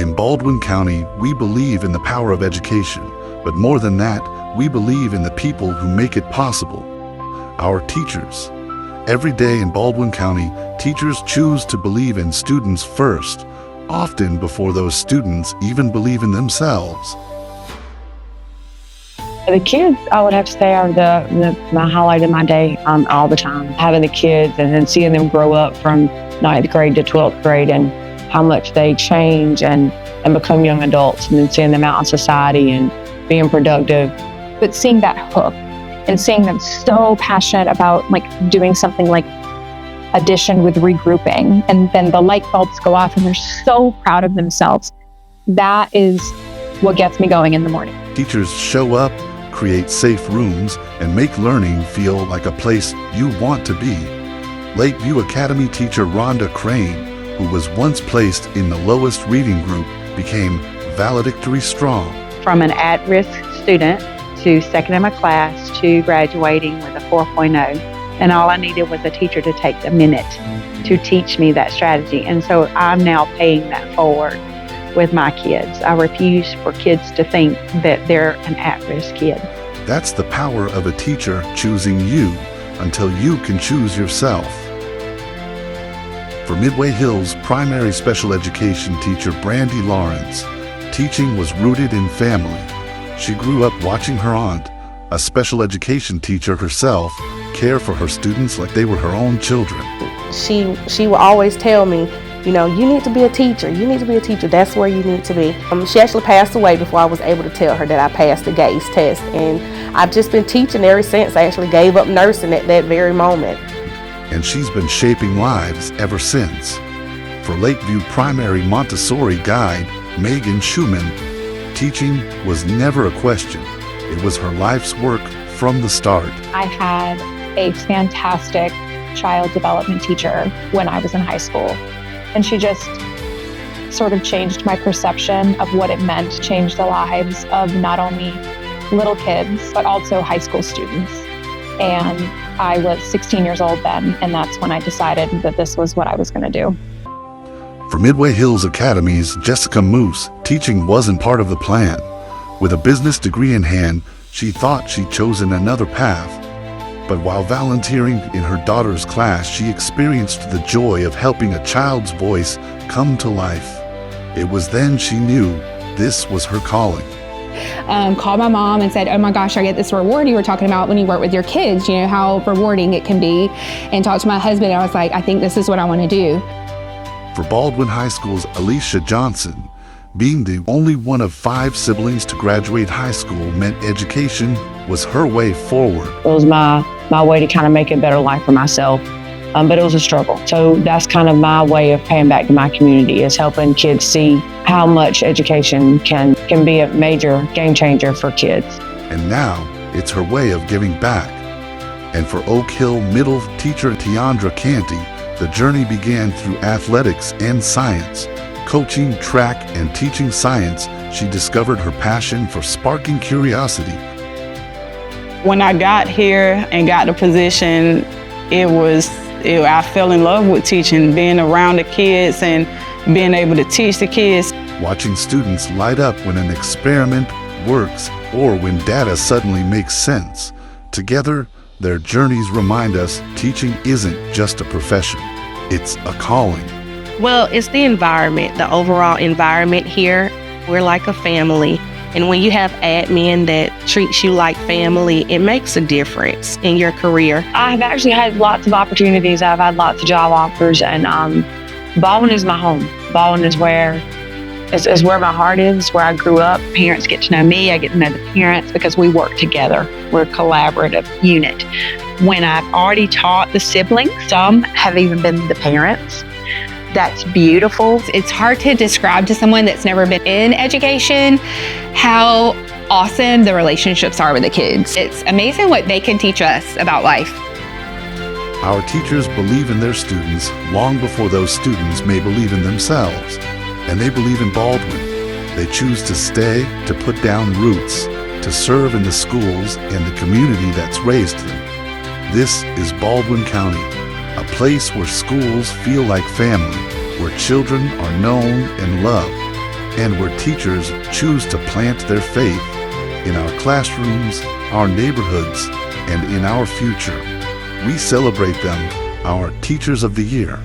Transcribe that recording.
In Baldwin County, we believe in the power of education, but more than that, we believe in the people who make it possible, our teachers. Every day in Baldwin County, teachers choose to believe in students first, often before those students even believe in themselves. The kids, I would have to say, are my highlight of my day all the time. Having the kids and then seeing them grow up from 9th grade to 12th grade and how much they change and become young adults, and then seeing them out in society and being productive. But seeing that hook and seeing them so passionate about like doing something like addition with regrouping, and then the light bulbs go off and they're so proud of themselves. That is what gets me going in the morning. Teachers show up, create safe rooms, and make learning feel like a place you want to be. Lakeview Academy teacher Rhonda Crane, who was once placed in the lowest reading group, became valedictory strong. From an at-risk student to second in my class to graduating with a 4.0. And all I needed was a teacher to take the minute to teach me that strategy. And so I'm now paying that forward with my kids. I refuse for kids to think that they're an at-risk kid. That's the power of a teacher choosing you until you can choose yourself. For Midway Hills primary special education teacher Brandy Lawrence, teaching was rooted in family. She grew up watching her aunt, a special education teacher herself, care for her students like they were her own children. She will always tell me, you know, you need to be a teacher. You need to be a teacher. That's where you need to be. She actually passed away before I was able to tell her that I passed the GACE test. And I've just been teaching ever since. I actually gave up nursing at that very moment. And she's been shaping lives ever since. For Lakeview Primary Montessori guide, Megan Schumann, teaching was never a question. It was her life's work from the start. I had a fantastic child development teacher when I was in high school. And she just sort of changed my perception of what it meant to change the lives of not only little kids, but also high school students. And I was 16 years old then, and that's when I decided that this was what I was going to do. For Midway Hills Academy's Jessica Moose, teaching wasn't part of the plan. With a business degree in hand, she thought she'd chosen another path. But while volunteering in her daughter's class, she experienced the joy of helping a child's voice come to life. It was then she knew this was her calling. Called my mom and said, oh my gosh, I get this reward you were talking about when you work with your kids, you know, how rewarding it can be. And talked to my husband, and I was like, I think this is what I want to do. For Baldwin High School's Alicia Johnson, being the only one of 5 siblings to graduate high school meant education was her way forward. It was my way to kind of make a better life for myself, but it was a struggle. So that's kind of my way of paying back to my community, is helping kids see how much education can be a major game changer for kids. And now it's her way of giving back. And for Oak Hill Middle teacher Tiandra Canty, the journey began through athletics and science. Coaching, track, and teaching science, she discovered her passion for sparking curiosity. When I got here and got the position, I fell in love with teaching, being around the kids and being able to teach the kids. Watching students light up when an experiment works or when data suddenly makes sense. Together, their journeys remind us teaching isn't just a profession, it's a calling. Well, it's the environment, the overall environment here. We're like a family. And when you have admin that treats you like family, it makes a difference in your career. I've actually had lots of opportunities. I've had lots of job offers, and Baldwin is my home. Baldwin is where my heart is, where I grew up. Parents get to know me, I get to know the parents because we work together. We're a collaborative unit. When I've already taught the siblings, some have even been the parents. That's beautiful. It's hard to describe to someone that's never been in education how awesome the relationships are with the kids. It's amazing what they can teach us about life. Our teachers believe in their students long before those students may believe in themselves. And they believe in Baldwin. They choose to stay, to put down roots, to serve in the schools and the community that's raised them. This is Baldwin County, a place where schools feel like family, where children are known and loved. and where teachers choose to plant their faith in our classrooms, our neighborhoods, and in our future. We celebrate them, our Teachers of the Year.